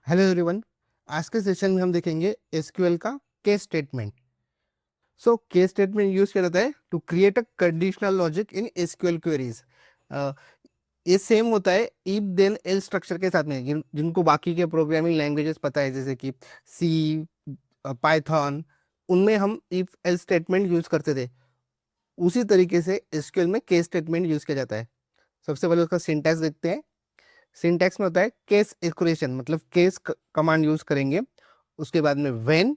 Hello everyone. आज के session में हम देखेंगे एसक्यूएल का case statement. Case statement use किया जाता है to create a conditional logic in SQL queries. ये सेम होता है इफ देन एल स्ट्रक्चर के साथ में, जिनको बाकी के प्रोग्रामिंग लैंग्वेजेस पता है जैसे कि सी, पाइथन, उनमें हम इफ एल स्टेटमेंट यूज करते थे। उसी तरीके से एसक्यूएल में केस स्टेटमेंट यूज किया जाता है। सबसे पहले उसका सिंटैक्स देखते हैं। सिंटैक्स में होता है केस एक्सक्रेशन, मतलब केस कमांड यूज करेंगे। उसके बाद में व्हेन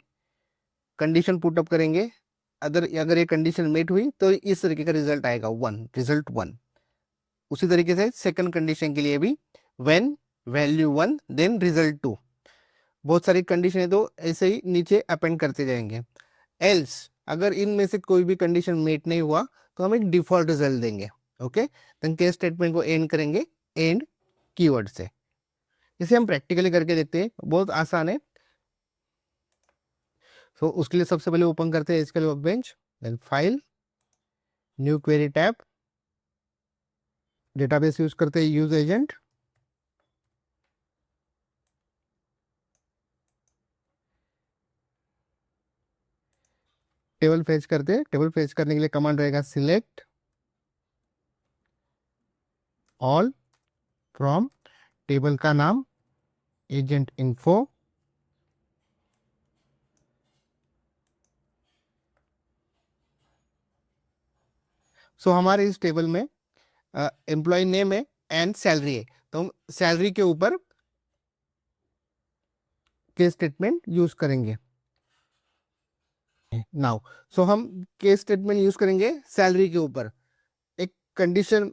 कंडीशन पुटअप करेंगे। अगर ये कंडीशन मेट हुई तो इस तरीके का रिजल्ट आएगा, वन, रिजल्ट वन। उसी तरीके से सेकंड कंडीशन के लिए भी when value one then result two. बहुत सारी कंडीशन है तो ऐसे ही नीचे अपेंड करते जाएंगे। एल्स अगर इनमें से कोई भी कंडीशन मेट नहीं हुआ तो हम एक डिफॉल्ट रिजल्ट देंगे। ओके, देन केस स्टेटमेंट को एंड करेंगे एंड कीवर्ड से। इसे हम प्रैक्टिकली करके देखते हैं, बहुत आसान है। उसके लिए सबसे पहले ओपन करते हैं SQL workbench, then file, new query tab, database use करते हैं यूज एजेंट, टेबल फेच करते हैं। टेबल फेच करने के लिए कमांड रहेगा सिलेक्ट ऑल फ्रॉम टेबल का नाम एजेंट इन्फो। हमारे इस टेबल में एम्प्लॉय नेम है एंड सैलरी है, तो हम सैलरी के ऊपर केस स्टेटमेंट यूज करेंगे। नाउ हम केस स्टेटमेंट यूज करेंगे सैलरी के ऊपर। एक कंडीशन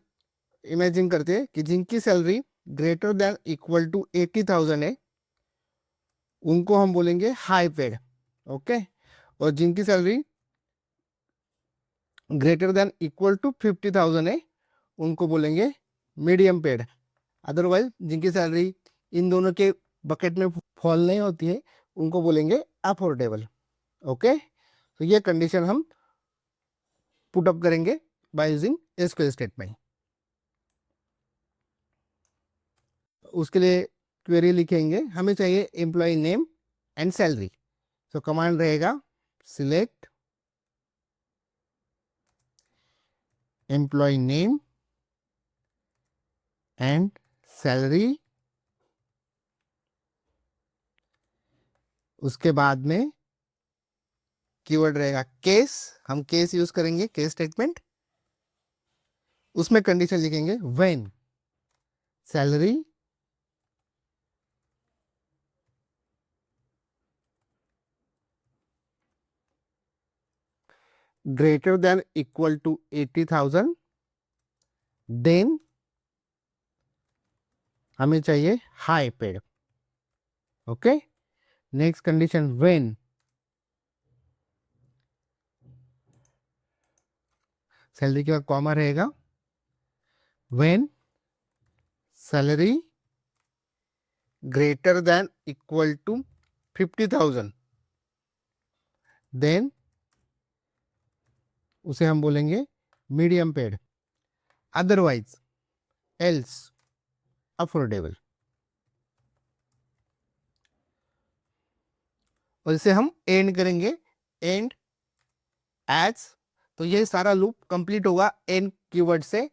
इमेजिन करते हैं कि जिनकी salary greater than equal to 80,000 है, उनको हम बोलेंगे हाई पेड। ओके, और जिनकी salary greater than equal to 50,000 है, उनको बोलेंगे मीडियम पेड। अदरवाइज जिनकी सैलरी इन दोनों के बकेट में फॉल नहीं होती है, उनको बोलेंगे अफोर्डेबल। ओके, तो ये कंडीशन हम पुट अप करेंगे बाय यूजिंग एसक्यूएल स्टेटमेंट। उसके लिए क्वेरी लिखेंगे, हमें चाहिए employee name and salary. Command रहेगा select employee name and salary. उसके बाद में कीवर्ड रहेगा केस, हम केस यूज करेंगे, केस स्टेटमेंट। उसमें कंडीशन लिखेंगे when salary greater than equal to 80,000, then हमें चाहिए high paid. Okay, next condition when salary के बाद कॉमा रहेगा, when salary greater than equal to 50,000, then उसे हम बोलेंगे medium paid. Otherwise else affordable. और इसे हम एंड करेंगे एंड एज। तो ये सारा लूप कंप्लीट होगा एंड कीवर्ड से,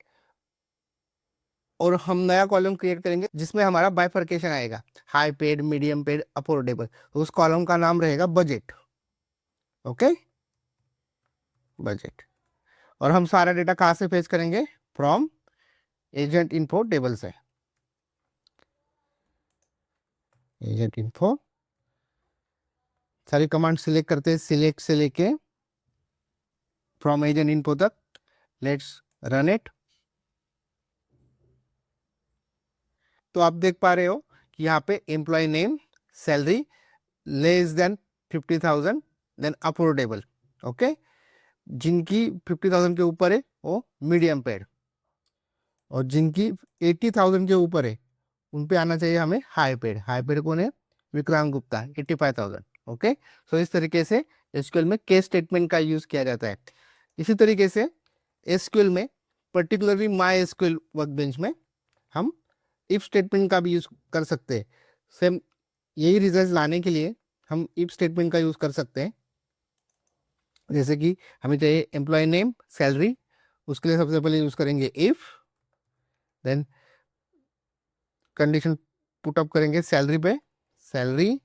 और हम नया कॉलम क्रिएट करेंगे जिसमें हमारा बाइफर्केशन आएगा, high paid, medium paid, affordable. तो उस कॉलम का नाम रहेगा बजट। Okay, budget. और हम सारा डेटा कहाँ से फेच करेंगे? फ्रॉम एजेंट इन्फो टेबल से। एजेंट इन्फो, सारी कमांड सिलेक्ट करते हैं, सिलेक्ट से लेके फ्रॉम एजेंट इन्फो तक। Let's run it. तो आप देख पा रहे हो कि यहाँ पे employee name, salary less than 50,000, then affordable. Okay, जिनकी 50,000 के ऊपर है वो मीडियम पेड, और जिनकी 80,000 के ऊपर है उन पे आना चाहिए हमें हाई पेड। हाई पेड कौन है? विक्रांत गुप्ता, 85,000। ओके, इस तरीके से एसक्यूएल में केस स्टेटमेंट का यूज किया जाता है। इसी तरीके से एसक्यूएल में, पर्टिकुलरली माई एसक्यूएल वर्कबेंच में, हम इफ स्टेटमेंट का भी यूज कर सकते हैं। सेम यही रिजल्ट लाने के लिए हम इफ स्टेटमेंट का यूज कर सकते हैं। जैसे कि हमें चाहिए एम्प्लॉय नेम, सैलरी, उसके लिए सबसे पहले यूज करेंगे if, then condition put up करेंगे सैलरी पे, salary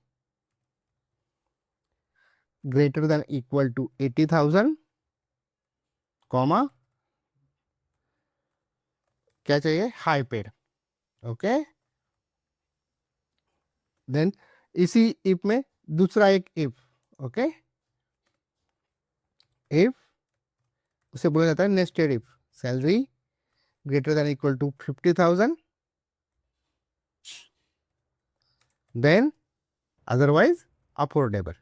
greater than equal to 80,000, comma क्या चाहिए, हाई पेड। ओके, देन इसी इफ में दूसरा एक इफ, ओके, इफ उसे बोला जाता है nested if, salary greater than equal to 50,000, then otherwise affordable.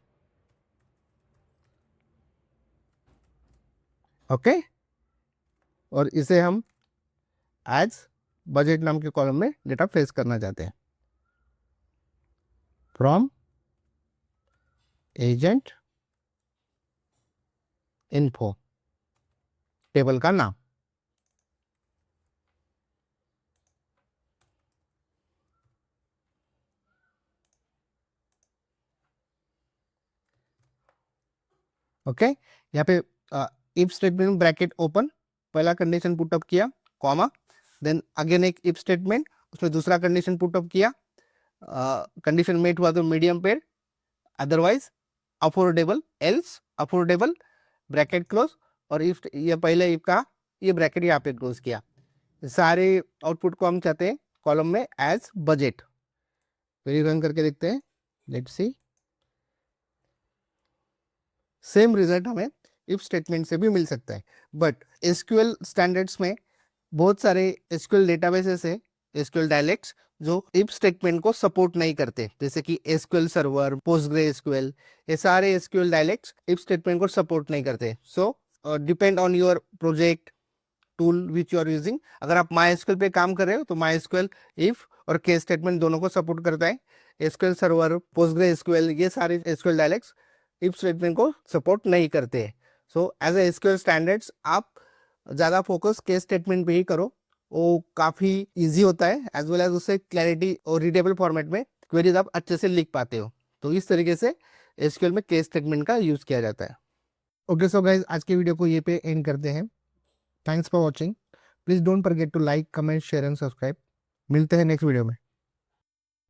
Okay, और इसे हम एज बजट नाम के कॉलम में डेटा फेस करना चाहते हैं। फ्रॉम एजेंट इन्फो, टेबल का नाम। ओके, यहाँ पे इफ स्टेटमेंट ब्रैकेट ओपन, पहला कंडीशन पुटअप किया, कॉमा, देन अगेन एक इफ स्टेटमेंट, उसमें दूसरा कंडीशन पुटअप किया, कंडीशन मेट हुआ तो medium paid, otherwise affordable, else affordable, bracket close, और इफ ये पहले इफ का ये ब्रैकेट यहाँ पे क्लोज किया। सारे आउटपुट को हम चाहते हैं कॉलम में एज बजट। फिर रन करके देखते हैं, लेट्स सी, सेम रिजल्ट हमें इफ स्टेटमेंट से भी मिल सकता है। बट एसक्यूएल स्टैंडर्ड्स में बहुत सारे एसक्यूएल डेटाबेसेस है, एसक्यूएल डायलेक्ट्स, जो इफ स्टेटमेंट को सपोर्ट नहीं करते, जैसे कि एसक्यूएल सर्वर, पोस्टग्रे एसक्यूएल, ये सारे एसक्यूएल डायलेक्ट्स इफ स्टेटमेंट को सपोर्ट नहीं करते। So depend on your project, tool which you are using. अगर आप माई एसक्यूएल पे काम कर रहे हो तो माई एसक्यूएल इफ और केस स्टेटमेंट दोनों को सपोर्ट करता है। एसक्यूएल सर्वर, पोस्टग्रे एसक्यूएल, ये सारे एसक्यूएल डायलेक्ट्स इफ स्टेटमेंट को सपोर्ट नहीं करते हैं। So as a SQL standards आप ज़्यादा फोकस केस स्टेटमेंट पे ही करो, वो काफ़ी इजी होता है, एज वेल एज उससे क्लैरिटी और रीडेबल फॉर्मेट में क्वेरीज आप अच्छे से लिख पाते हो। तो इस तरीके से एसक्यूएल में केस स्टेटमेंट का यूज़ किया जाता है। ओके, सो गाइज आज के वीडियो को ये पे एंड करते हैं। Thanks for watching. Please don't forget to like, comment, share and subscribe. मिलते हैं नेक्स्ट वीडियो में।